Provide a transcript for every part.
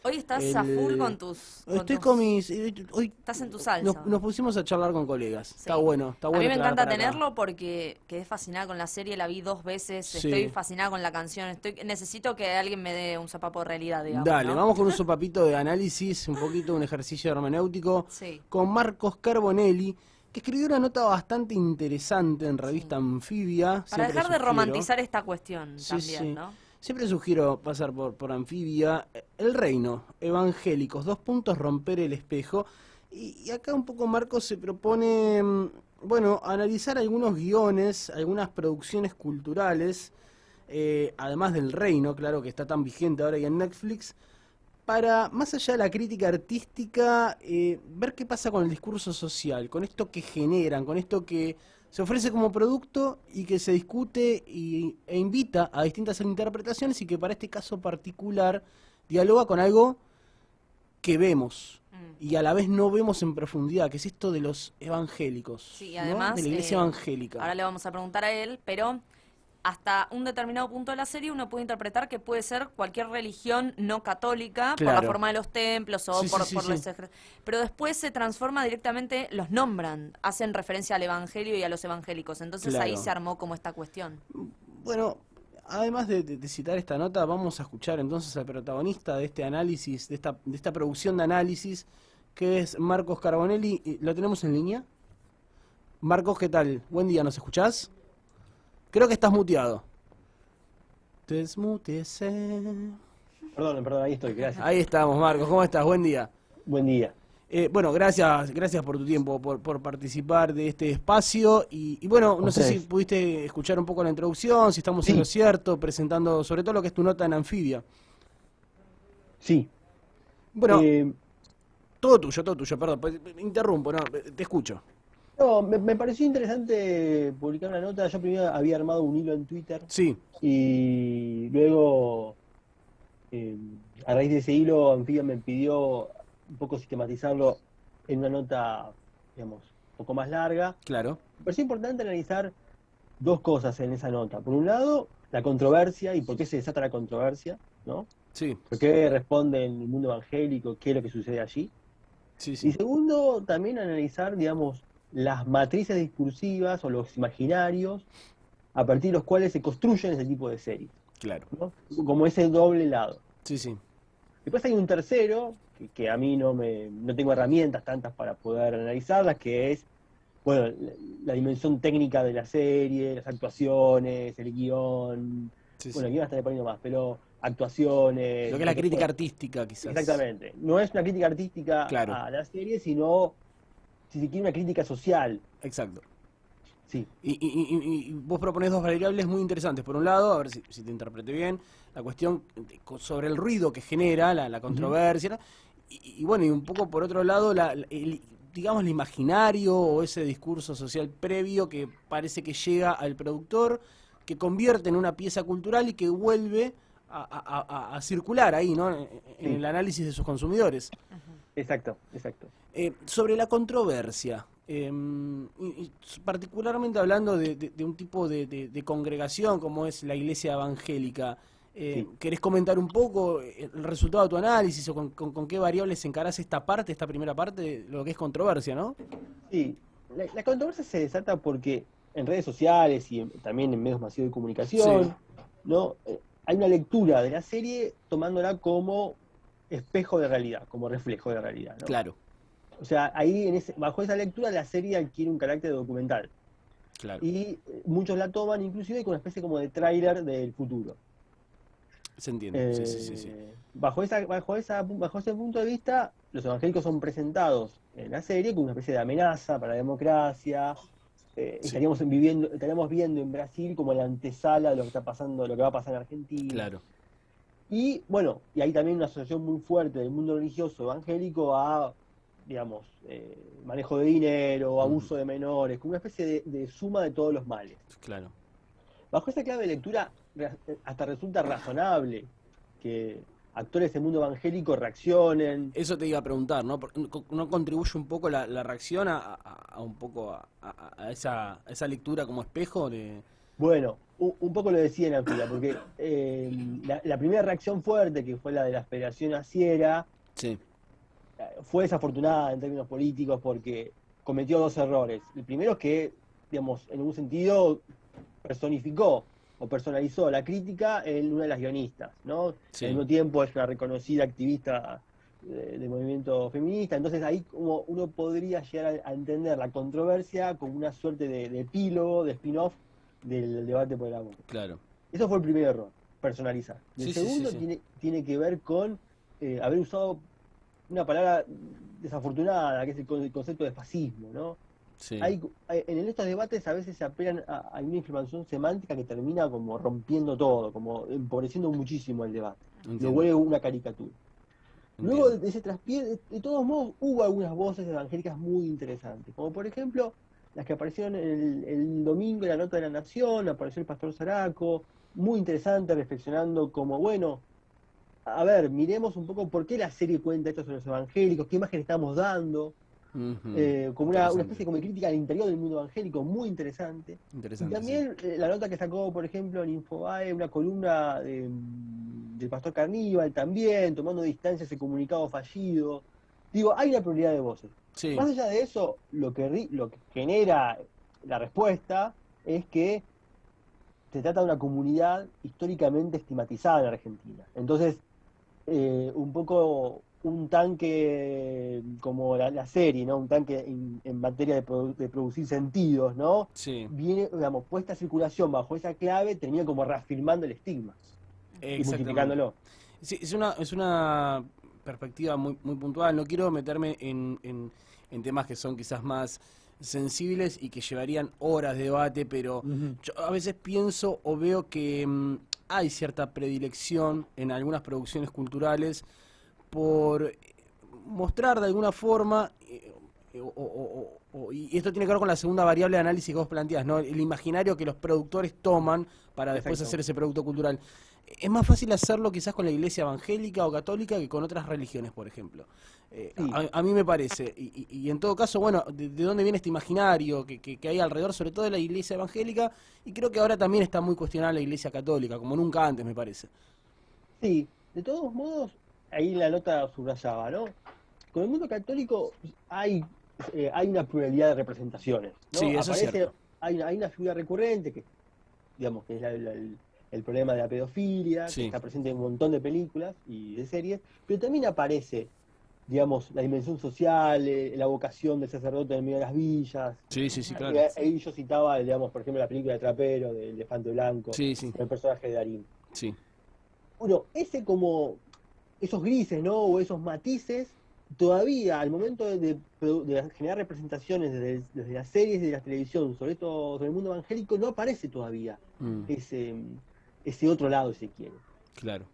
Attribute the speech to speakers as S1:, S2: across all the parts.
S1: Hoy estás a full con
S2: Estoy con mis... Hoy
S1: Estás en tu salsa.
S2: nos pusimos a charlar con colegas.
S1: Sí.
S2: Está bueno
S1: A mí me
S2: traer
S1: encanta
S2: para acá.
S1: tenerlo porque quedé fascinada con la serie, la vi 2 veces,
S2: Sí.
S1: estoy fascinada con la canción, necesito que alguien me dé un sopapo de realidad, digamos,
S2: Dale,
S1: ¿no?
S2: vamos con un sopapito de análisis, un poquito un ejercicio hermenéutico,
S1: Sí.
S2: con Marcos Carbonelli, que escribió una nota bastante interesante en revista Anfibia.
S1: Para
S2: Siempre
S1: dejar de
S2: sugiero.
S1: romantizar esta cuestión
S2: Sí,
S1: también,
S2: sí.
S1: ¿no?
S2: Siempre sugiero pasar por Anfibia. El reino, evangélicos, 2 puntos, romper el espejo. Y acá un poco Marcos se propone, bueno, analizar algunos guiones, algunas producciones culturales, además del reino, claro que está tan vigente ahora y en Netflix, para, más allá de la crítica artística, ver qué pasa con el discurso social, con esto que generan, con esto que se ofrece como producto y que se discute e invita a distintas interpretaciones y que para este caso particular dialoga con algo que vemos y a la vez no vemos en profundidad, que es esto de los evangélicos,
S1: Sí, y
S2: ¿no?
S1: además,
S2: De la iglesia evangélica.
S1: ahora le vamos a preguntar a él, pero hasta un determinado punto de la serie uno puede interpretar que puede ser cualquier religión no católica por la
S2: Claro.
S1: forma de los templos o
S2: Sí, sí, sí,
S1: por
S2: sí.
S1: los pero después se transforma directamente, los nombran, hacen referencia al evangelio y a los evangélicos, entonces ahí
S2: Claro.
S1: se armó como esta cuestión.
S2: Bueno, además de citar esta nota, vamos a escuchar entonces al protagonista de este análisis, de esta producción de análisis, que es Marcos Carbonelli. ¿Lo tenemos en línea? Marcos, ¿qué tal? Buen día, ¿nos escuchás? Creo que estás muteado. Desmútese.
S3: Perdón, ahí estoy, gracias.
S2: Ahí estamos, Marcos, ¿cómo estás? Buen día.
S3: Buen día.
S2: Bueno, gracias por tu tiempo, por participar de este espacio. Y bueno, no sé si
S3: Ustedes.
S2: pudiste escuchar un poco la introducción, si estamos en
S3: Sí.
S2: lo cierto, presentando sobre todo lo que es tu nota en Anfibia.
S3: Sí.
S2: Bueno,
S3: Eh,
S2: todo tuyo, perdón, pues, interrumpo, no, te escucho.
S3: no, me pareció interesante publicar una nota. Yo primero había armado un hilo en Twitter
S2: Sí,
S3: y luego, eh, a raíz de ese hilo, Anfibia me pidió un poco sistematizarlo en una nota, digamos, un poco más larga.
S2: claro,
S3: Me pareció importante analizar dos cosas en esa nota. Por un lado, la controversia y por qué se desata la controversia, ¿no?
S2: sí,
S3: ¿Por qué responde en el mundo evangélico? ¿Qué es lo que sucede allí?
S2: sí,
S3: Y
S2: sí,
S3: segundo, también analizar, digamos, las matrices discursivas o los imaginarios a partir de los cuales se construyen ese tipo de series,
S2: claro,
S3: ¿no? Como ese doble lado.
S2: sí, sí,
S3: Después hay un tercero, que a mí no tengo herramientas tantas para poder analizarlas, que es, bueno, la dimensión técnica de la serie, las actuaciones, el guión.
S2: sí,
S3: Bueno,
S2: sí.
S3: aquí va a estar poniendo más, pero actuaciones.
S2: Lo que es la crítica artística, quizás.
S3: Exactamente. No es una crítica artística
S2: Claro,
S3: a la serie, sino, si se quiere, una crítica social.
S2: exacto.
S3: Sí,
S2: Y vos proponés dos variables muy interesantes. Por un lado, a ver si te interpreté bien, la cuestión sobre el ruido que genera, la
S3: Ujú.
S2: controversia, ¿no? Y bueno, y un poco por otro lado, digamos, el imaginario o ese discurso social previo que parece que llega al productor, que convierte en una pieza cultural y que vuelve a circular ahí, ¿no? En
S3: Sí,
S2: el análisis de sus consumidores.
S3: exacto.
S2: Sobre la controversia, y particularmente hablando de un tipo de congregación como es la iglesia evangélica,
S3: Sí,
S2: ¿querés comentar un poco el resultado de tu análisis o con qué variables encarás esta primera parte de lo que es controversia, ¿no?
S3: sí. La controversia se desata porque en redes sociales y también en medios masivos de
S2: Sí,
S3: comunicación, ¿no? Hay una lectura de la serie tomándola como espejo de realidad, como reflejo de realidad, ¿no?
S2: claro,
S3: O sea, ahí bajo esa lectura la serie adquiere un carácter documental.
S2: claro.
S3: Y muchos la toman inclusive como una especie como de tráiler del futuro.
S2: Se entiende, sí, sí, sí, sí.
S3: Bajo ese punto de vista, los evangélicos son presentados en la serie como una especie de amenaza para la democracia.
S2: Sí,
S3: Estaríamos viendo en Brasil como la antesala de lo que está pasando, de lo que va a pasar en Argentina.
S2: claro.
S3: Y bueno, y hay también una asociación muy fuerte del mundo religioso evangélico a, digamos, manejo de dinero,
S2: Ujú,
S3: abuso de menores, como una especie de suma de todos los males.
S2: claro.
S3: Bajo esa clave de lectura, hasta resulta razonable que actores del mundo evangélico reaccionen.
S2: Eso te iba a preguntar, ¿no? ¿No contribuye un poco la reacción a un poco a esa lectura como espejo de,
S3: Bueno, un poco lo decía en la fila, porque la primera reacción fuerte, que fue la de la Federación Asiera,
S2: Sí,
S3: fue desafortunada en términos políticos porque cometió dos errores. El primero es que, digamos, en un sentido personificó o personalizó la crítica en una de las guionistas, ¿no?
S2: sí.
S3: Al mismo tiempo es una reconocida activista del movimiento feminista, entonces ahí como uno podría llegar a entender la controversia como una suerte de epílogo, de spin-off del debate por el aborto.
S2: Claro.
S3: Eso fue el primer error, personalizar. Y el
S2: Sí, sí, sí,
S3: segundo
S2: sí.
S3: tiene que ver con haber usado una palabra desafortunada, que es el concepto de fascismo, ¿no?
S2: Sí.
S3: En estos debates a veces se apelan a una información semántica que termina como rompiendo todo, como empobreciendo muchísimo el debate.
S2: Entiendo.
S3: Lo vuelve una caricatura. Luego
S2: Entiendo.
S3: de ese traspié, de todos modos, hubo algunas voces evangélicas muy interesantes, como por ejemplo las que aparecieron el domingo en la nota de La Nación, apareció el pastor Zaraco, muy interesante, reflexionando como, bueno, a ver, miremos un poco por qué la serie cuenta esto sobre los evangélicos, qué imagen estamos dando,
S2: Ujú.
S3: como una
S2: Interesante.
S3: especie como de crítica al interior del mundo evangélico, muy interesante. Y
S2: Interesante, sí.
S3: también la nota que sacó, por ejemplo, en Infobae, una columna del pastor Carníbal también, tomando distancia ese comunicado fallido. Digo, hay una pluralidad de voces.
S2: Sí,
S3: Más allá de eso, lo que genera la respuesta es que se trata de una comunidad históricamente estigmatizada en Argentina. Entonces, un poco un tanque como la serie, ¿no? Un tanque en materia de producir sentidos, ¿no?
S2: sí.
S3: Viene, digamos, puesta a circulación bajo esa clave, termina como reafirmando el estigma y
S2: Exactamente.
S3: multiplicándolo.
S2: Sí, es una perspectiva muy, muy puntual. No quiero meterme en temas que son quizás más sensibles y que llevarían horas de debate, pero yo a veces pienso o veo que hay cierta predilección en algunas producciones culturales por mostrar de alguna forma, y esto tiene que ver con la segunda variable de análisis que vos planteás, ¿no? El imaginario que los productores toman para después
S3: Exacto.
S2: hacer ese producto cultural. Es más fácil hacerlo quizás con la iglesia evangélica o católica que con otras religiones, por ejemplo.
S3: Sí.
S2: A mí me parece. Y en todo caso, bueno, ¿de dónde viene este imaginario que hay alrededor, sobre todo de la iglesia evangélica? Y creo que ahora también está muy cuestionada la iglesia católica, como nunca antes, me parece.
S3: Sí, de todos modos, ahí en la nota subrayaba, ¿no? Con el mundo católico hay una pluralidad de representaciones, ¿no?
S2: Sí, eso es cierto.
S3: Hay una figura recurrente que, digamos, que es el problema de la pedofilia,
S2: Sí.
S3: que está presente en un montón de películas y de series, pero también aparece, digamos, la dimensión social, la vocación del sacerdote en medio de las villas.
S2: Sí, sí, sí, claro.
S3: Y ahí yo citaba, digamos, por ejemplo, la película de Trapero, del Elefante Blanco,
S2: Sí, sí,
S3: con el personaje de Darín.
S2: sí.
S3: Bueno, esos grises, ¿no? O esos matices, todavía al momento de generar representaciones desde las series de la televisión, sobre el mundo evangélico, no aparece todavía ese otro lado, si se quiere.
S2: Claro,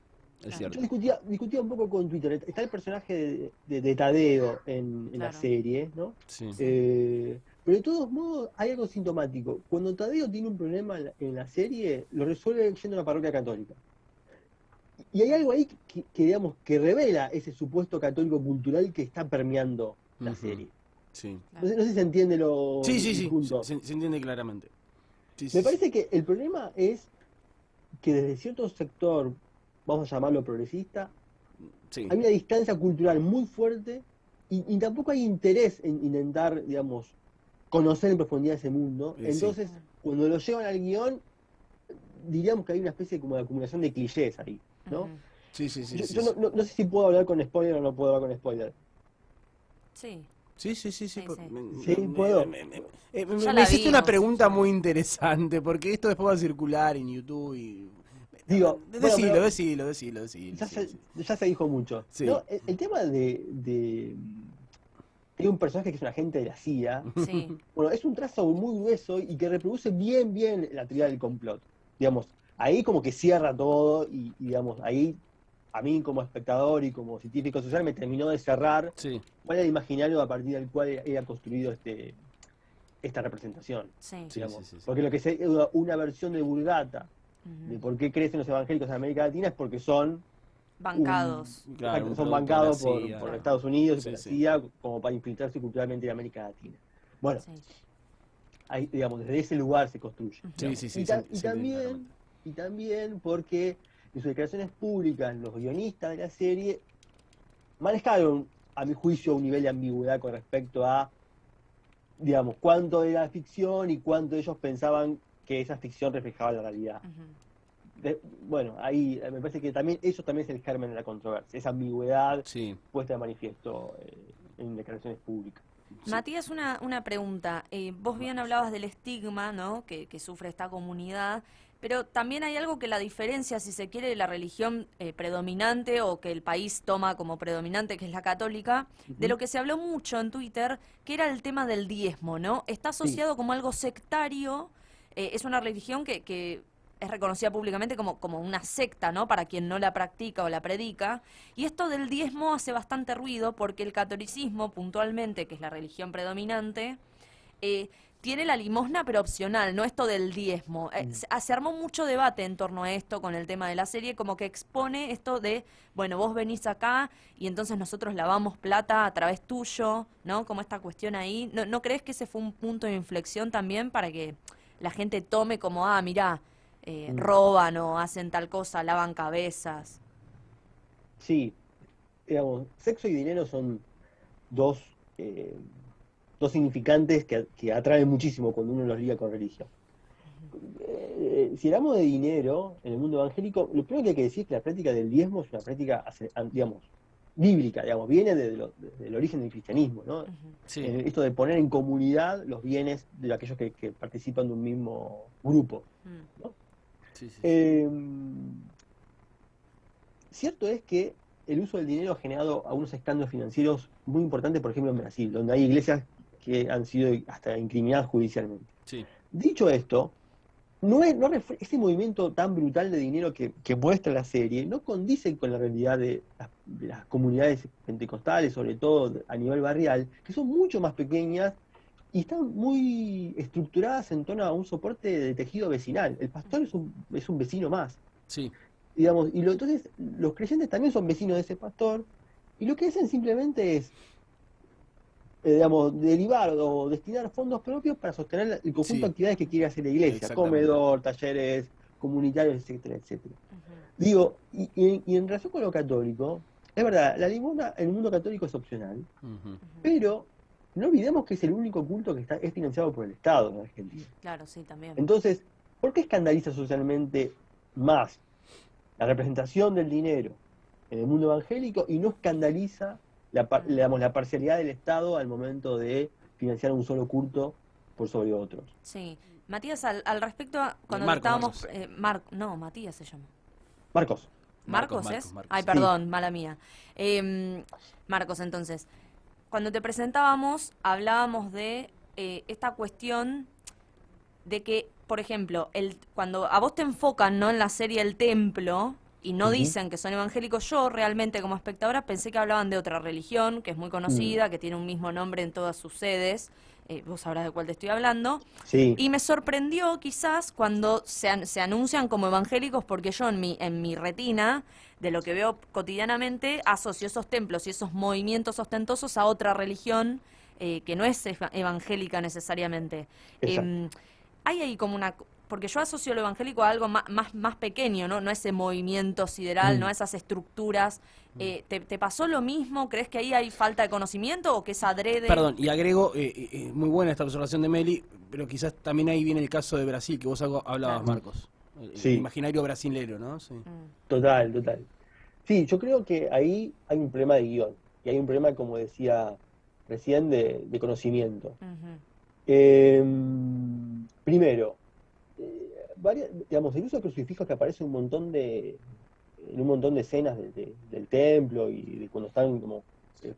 S2: es
S1: Claro.
S2: cierto.
S3: Yo discutía un poco con Twitter. Está el personaje de Tadeo en la
S1: Claro.
S3: serie, ¿no?
S2: Sí.
S3: Pero de todos modos hay algo sintomático. Cuando Tadeo tiene un problema en la serie, lo resuelve yendo a una parroquia católica. Y hay algo ahí digamos, que revela ese supuesto católico cultural que está permeando la
S2: Ujú.
S3: serie.
S2: Sí.
S3: No sé si se entiende
S2: Sí, sí,
S3: el
S2: sí,
S3: punto.
S2: se entiende claramente. Sí, sí,
S3: Me
S2: sí.
S3: parece que el problema es que desde cierto sector, vamos a llamarlo progresista,
S2: Sí.
S3: hay una distancia cultural muy fuerte y tampoco hay interés en intentar, digamos, conocer en profundidad ese mundo.
S2: Sí.
S3: Entonces, cuando lo llevan al guión, diríamos que hay una especie como de acumulación de clichés ahí, ¿no?
S1: Ujú.
S2: Sí, sí, sí,
S3: Yo,
S2: sí,
S3: yo
S2: sí.
S3: no sé si puedo hablar con spoiler o no puedo hablar con spoiler.
S1: Sí.
S2: Sí, sí, sí, sí.
S1: Sí,
S2: por-
S1: sí.
S3: Sí, puedo.
S1: Ya
S2: me
S1: la
S2: hiciste una
S1: vimos,
S2: pregunta
S1: ya.
S2: muy interesante, porque esto después va a circular en YouTube y...
S3: Digo, bueno,
S2: Decilo,
S3: pero
S2: decilo.
S3: ya
S2: Sí,
S3: se,
S2: sí.
S3: ya se dijo mucho.
S2: Sí.
S3: ¿No? El tema hay un personaje que es un agente de la CIA.
S1: Sí.
S3: Bueno, es un trazo muy grueso y que reproduce bien la teoría del complot. Digamos, ahí como que cierra todo y digamos, ahí a mí como espectador y como científico social me terminó de cerrar
S2: Sí,
S3: cuál era el imaginario a partir del cual era construido esta representación.
S1: Sí.
S2: Sí.
S3: Digamos.
S2: sí.
S3: Porque lo que es una versión de Vulgata de
S1: Ujú.
S3: por qué crecen los evangélicos en América Latina es porque son
S1: Bancados.
S2: claro, un
S3: son
S2: producto
S3: bancados
S2: de la
S3: por
S2: CIA.
S1: Claro.
S3: Estados Unidos y
S2: Sí,
S3: por la
S2: sí.
S3: CIA como para infiltrarse culturalmente en América Latina. Bueno,
S1: Sí.
S3: digamos, desde ese lugar se construye.
S2: Sí, sí, sí.
S3: Y,
S2: sí,
S3: y
S2: sí,
S3: también,
S2: claramente.
S3: y también porque en sus declaraciones públicas, los guionistas de la serie manejaron, a mi juicio, un nivel de ambigüedad con respecto a, digamos, cuánto era ficción y cuánto ellos pensaban que esa ficción reflejaba la realidad. Bueno, ahí me parece que también eso también es el germen de la controversia, esa ambigüedad
S2: Sí.
S3: puesta de manifiesto en declaraciones públicas.
S1: Matías, una pregunta. Vos bien hablabas del estigma, ¿no?, que sufre esta comunidad, pero también hay algo que la diferencia, si se quiere, de la religión predominante o que el país toma como predominante, que es la católica, de lo que se habló mucho en Twitter, que era el tema del diezmo, ¿no? Está asociado como algo sectario, es una religión que es reconocida públicamente como una secta, ¿no?, para quien no la practica o la predica. Y esto del diezmo hace bastante ruido porque el catolicismo, puntualmente, que es la religión predominante, tiene la limosna pero opcional, no esto del diezmo. Se armó mucho debate en torno a esto con el tema de la serie, como que expone esto de, bueno, vos venís acá y entonces nosotros lavamos plata a través tuyo, ¿no? Como esta cuestión ahí. ¿No crees que ese fue un punto de inflexión también para que la gente tome como, mirá, roban o hacen tal cosa, lavan cabezas?
S3: Sí, digamos, sexo y dinero son dos, dos significantes que atraen muchísimo cuando uno los liga con religión. Si hablamos de dinero en el mundo evangélico, lo primero que hay que decir es que la práctica del diezmo es una práctica, digamos, bíblica, digamos, viene desde el origen del cristianismo, ¿no?
S2: Sí.
S3: Esto de poner en comunidad los bienes de aquellos que participan de un mismo grupo, ¿no?
S2: Sí, sí.
S3: Cierto es que el uso del dinero ha generado algunos escándalos financieros muy importantes, por ejemplo en Brasil, donde hay iglesias que han sido hasta incriminadas judicialmente.
S2: Sí.
S3: Dicho esto, ese movimiento tan brutal de dinero que muestra la serie no condice con la realidad de las comunidades pentecostales, sobre todo a nivel barrial, que son mucho más pequeñas y están muy estructuradas en torno a un soporte de tejido vecinal. El pastor es un vecino más.
S2: Sí.
S3: Digamos, entonces los creyentes también son vecinos de ese pastor y lo que hacen simplemente es digamos, derivar o destinar fondos propios para sostener el conjunto de actividades que quiere hacer la iglesia, comedor, talleres comunitarios, etcétera, etcétera. Digo, y en relación con lo católico, es verdad, la limosna en el mundo católico es opcional, pero no olvidemos que es el único culto que es financiado por el Estado en Argentina.
S1: Claro, sí, también.
S3: Entonces, ¿por qué escandaliza socialmente más la representación del dinero en el mundo evangélico y no escandaliza la parcialidad del Estado al momento de financiar un solo culto por sobre otros?
S1: Sí. Matías, al respecto, cuando
S2: Marcos,
S1: estábamos... Matías se llama.
S3: Marcos.
S1: ¿Marcos es?
S2: Marcos.
S1: Ay, perdón, mala mía. Marcos, entonces, cuando te presentábamos, hablábamos de esta cuestión de que, por ejemplo, cuando a vos te enfocan, ¿no?, en la serie El Templo y no dicen que son evangélicos, yo realmente como espectadora pensé que hablaban de otra religión que es muy conocida, que tiene un mismo nombre en todas sus sedes. Vos sabrás de cuál te estoy hablando.
S3: Sí.
S1: Y me sorprendió quizás cuando se anuncian como evangélicos, porque yo en mi retina, de lo que veo cotidianamente, asocio esos templos y esos movimientos ostentosos a otra religión que no es evangélica necesariamente. Hay ahí como una... Porque yo asocio lo evangélico a algo más pequeño, ¿no? No a ese movimiento sideral, no a esas estructuras. ¿Te pasó lo mismo? ¿Crees que ahí hay falta de conocimiento o que es adrede?
S2: Perdón, y agrego, muy buena esta observación de Meli, pero quizás también ahí viene el caso de Brasil, que vos hablabas, Marcos. El imaginario brasilero, ¿no? Sí.
S3: Total. Sí, yo creo que ahí hay un problema de guión, y hay un problema, como decía recién, de conocimiento. Primero, digamos, el uso de crucifijos que aparece en un montón de escenas del templo y de cuando están como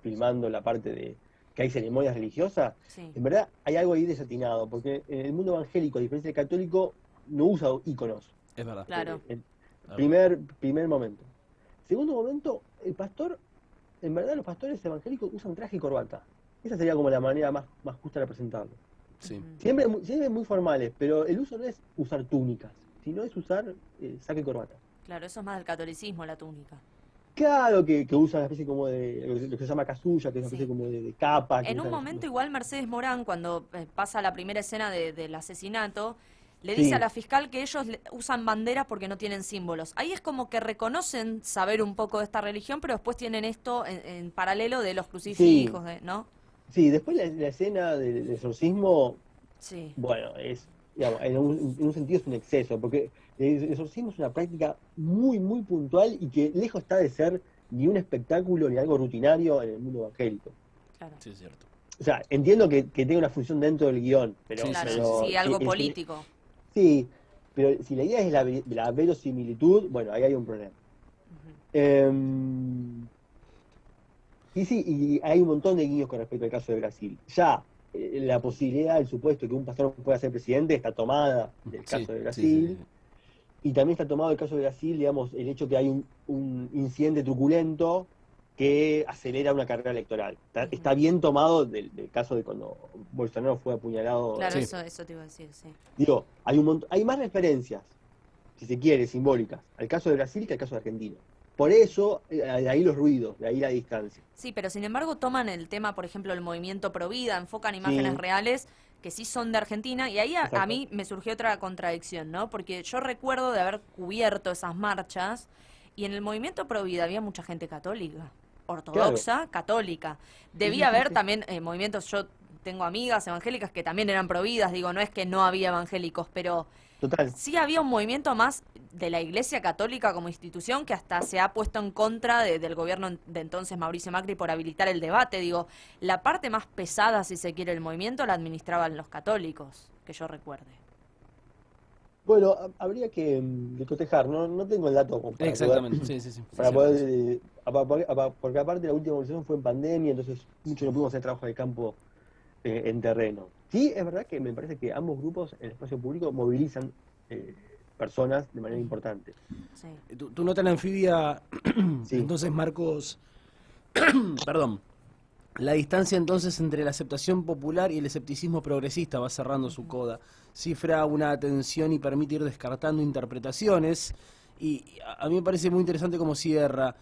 S3: filmando la parte de que hay ceremonias religiosas, en verdad hay algo ahí desatinado, porque en el mundo evangélico, a diferencia del católico, no usa íconos.
S2: Es verdad.
S1: Claro.
S3: Primer momento. Segundo momento, el pastor, en verdad los pastores evangélicos usan traje y corbata. Esa sería como la manera más justa de representarlo.
S2: Sí.
S3: Siempre muy formales, pero el uso no es usar túnicas, sino es usar saco y corbata.
S1: Claro, eso es más del catolicismo, la túnica.
S3: Claro, que usa una especie como de, lo que se llama casulla, que es una especie
S1: Sí.
S3: como de capa. Que
S1: En un
S3: usan
S1: momento igual Mercedes Morán, cuando pasa la primera escena del asesinato, le dice a
S3: Sí,
S1: la fiscal que ellos usan banderas porque no tienen símbolos. Ahí es como que reconocen saber un poco de esta religión, pero después tienen esto en paralelo de los
S3: sí,
S1: crucifijos, ¿no?
S3: sí. Después la escena del exorcismo,
S1: Sí,
S3: bueno, es, digamos, en un sentido es un exceso, porque el exorcismo es una práctica muy, muy puntual y que lejos está de ser ni un espectáculo ni algo rutinario en el mundo evangélico.
S1: claro.
S2: Sí, es cierto.
S3: O sea, entiendo que tenga una función dentro del guión,
S2: Sí,
S1: Claro,
S2: sí, sí, sí.
S1: sí, algo político.
S3: sí, pero si la idea es la verosimilitud, bueno, ahí hay un problema.
S1: Ujú.
S3: Y sí, y hay un montón de guiños con respecto al caso de Brasil. Ya la posibilidad, el supuesto que un pastor pueda ser presidente está tomada del
S2: Sí,
S3: caso de
S2: sí, sí,
S3: Brasil.
S2: sí.
S3: Y también está tomado el caso de Brasil, digamos, el hecho que hay un incidente truculento que acelera una carrera electoral. Está bien tomado del caso de cuando Bolsonaro fue apuñalado.
S1: Claro,
S2: Sí.
S1: eso te iba a decir, sí.
S3: Digo, hay más referencias, si se quiere, simbólicas, al caso de Brasil que al caso de Argentina. Por eso, de ahí los ruidos, de ahí la distancia.
S1: Sí, pero sin embargo toman el tema, por ejemplo, el movimiento Provida, enfocan imágenes
S3: Sí,
S1: reales que sí son de Argentina, y ahí a
S3: exacto.
S1: mí me surgió otra contradicción, ¿no? Porque yo recuerdo de haber cubierto esas marchas, y en el movimiento Provida había mucha gente católica,
S3: Claro.
S1: ortodoxa, católica.
S3: Sí, sí,
S1: Debía
S3: sí,
S1: haber
S3: sí.
S1: también movimientos, yo tengo amigas evangélicas que también eran providas, digo, no es que no había evangélicos, pero
S3: Total.
S1: sí había un movimiento más de la Iglesia Católica como institución que hasta se ha puesto en contra del gobierno de entonces Mauricio Macri por habilitar el debate. Digo, la parte más pesada, si se quiere, del movimiento la administraban los católicos, que yo recuerde.
S3: Bueno, habría que cotejar, no tengo el dato como
S2: Exactamente, sí, sí, sí. Es
S3: para
S2: cierto
S3: poder,
S2: eso.
S3: porque aparte la última movilización fue en pandemia, entonces mucho no pudimos hacer trabajo de campo en terreno. Sí, es verdad que me parece que ambos grupos en el espacio público movilizan eh, personas de manera importante.
S1: Sí.
S2: Tu nota en Anfibia,
S3: Sí,
S2: entonces, Marcos, perdón, la distancia entonces entre la aceptación popular y el escepticismo progresista va cerrando su coda. Cifra una atención y permite ir descartando interpretaciones. Y a mí me parece muy interesante cómo cierra.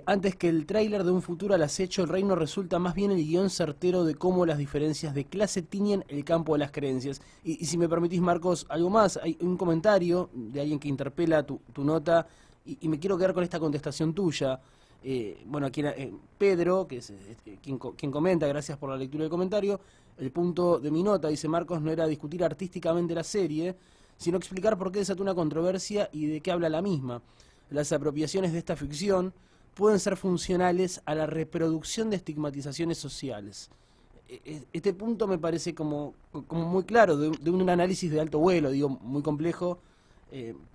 S2: Antes que el tráiler de un futuro al acecho, el reino resulta más bien el guión certero de cómo las diferencias de clase tiñen el campo de las creencias. Y si me permitís, Marcos, algo más. Hay un comentario de alguien que interpela tu nota y me quiero quedar con esta contestación tuya. Bueno, aquí Pedro, que es quien comenta, gracias por la lectura del comentario. El punto de mi nota, dice Marcos, no era discutir artísticamente la serie, sino explicar por qué desató una controversia y de qué habla la misma. Las apropiaciones de esta ficción pueden ser funcionales a la reproducción de estigmatizaciones sociales. Este punto me parece como muy claro, de un análisis de alto vuelo, digo, muy complejo,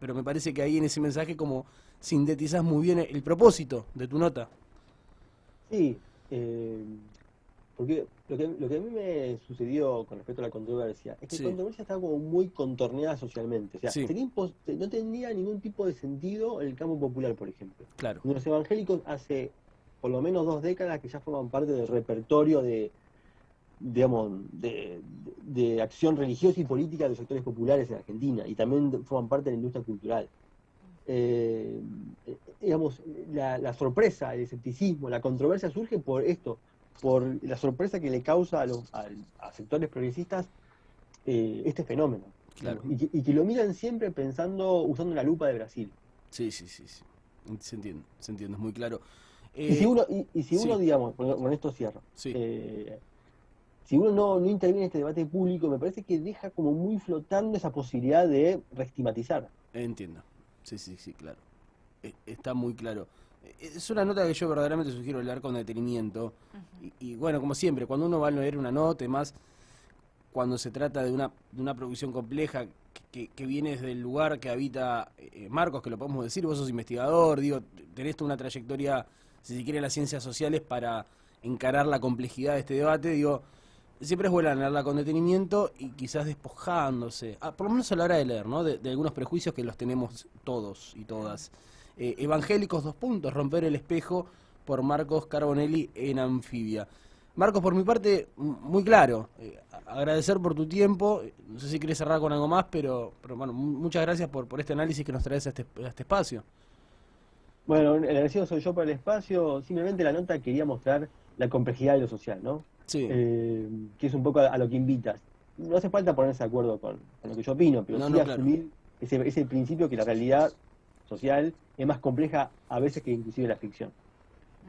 S2: pero me parece que ahí en ese mensaje como sintetizás muy bien el propósito de tu nota.
S3: sí. Porque lo que a mí me sucedió con respecto a la controversia es que la
S2: Sí,
S3: controversia estaba como muy contorneada socialmente. O sea,
S2: sí,
S3: no tenía ningún tipo de sentido en el campo popular, por ejemplo.
S2: claro,
S3: Los evangélicos hace por lo menos 2 décadas que ya forman parte del repertorio digamos, de acción religiosa y política de los sectores populares en Argentina y también forman parte de la industria cultural. Eh, digamos, la sorpresa, el escepticismo, la controversia surge por esto, por la sorpresa que le causa a sectores progresistas este fenómeno,
S2: claro.
S3: digamos, y que lo miran siempre usando la lupa de Brasil.
S2: Sí, sí, sí, sí. Se entiende, es muy claro.
S3: Y si uno,
S2: Sí,
S3: digamos, con esto cierro,
S2: sí,
S3: si uno no interviene en este debate público, me parece que deja como muy flotando esa posibilidad de reestigmatizar.
S2: entiendo. Sí, sí, sí, claro. Está muy claro. Es una nota que yo verdaderamente sugiero leer con detenimiento. Y bueno, como siempre, cuando uno va a leer una nota, y más cuando se trata de una producción compleja que viene desde el lugar que habita Marcos, que lo podemos decir, vos sos investigador, digo, tenés toda una trayectoria, si se quiere, en las ciencias sociales para encarar la complejidad de este debate, digo, siempre es bueno leerla con detenimiento y quizás despojándose, por lo menos a la hora de leer, ¿no? De algunos prejuicios que los tenemos todos y todas. Evangélicos, 2 puntos, romper el espejo, por Marcos Carbonelli en Anfibia. Marcos, por mi parte, muy claro. Agradecer por tu tiempo. No sé si quieres cerrar con algo más, pero bueno, muchas gracias por este análisis que nos traes a este espacio.
S3: Bueno, el agradecido soy yo por el espacio. Simplemente la nota quería mostrar la complejidad de lo social, ¿no?
S2: Sí.
S3: Que es un poco a lo que invitas. No hace falta ponerse de acuerdo con lo que yo opino, pero
S2: No,
S3: sí
S2: no, claro.
S3: asumir ese principio que la realidad social es más compleja a veces que inclusive la ficción.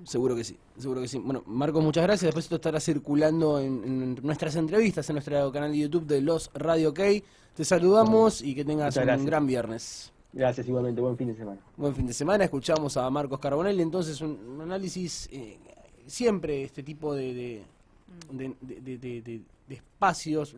S2: Seguro que sí, seguro que sí. Bueno, Marcos, muchas gracias. Después esto estará circulando en nuestras entrevistas, en nuestro canal de YouTube de Los Radio OK. Te saludamos y que tengas
S3: Muchas
S2: un
S3: gracias.
S2: gran viernes.
S3: Gracias igualmente, buen fin de semana.
S2: Buen fin de semana. Escuchamos a Marcos Carbonelli. Entonces, un análisis, siempre este tipo de espacios.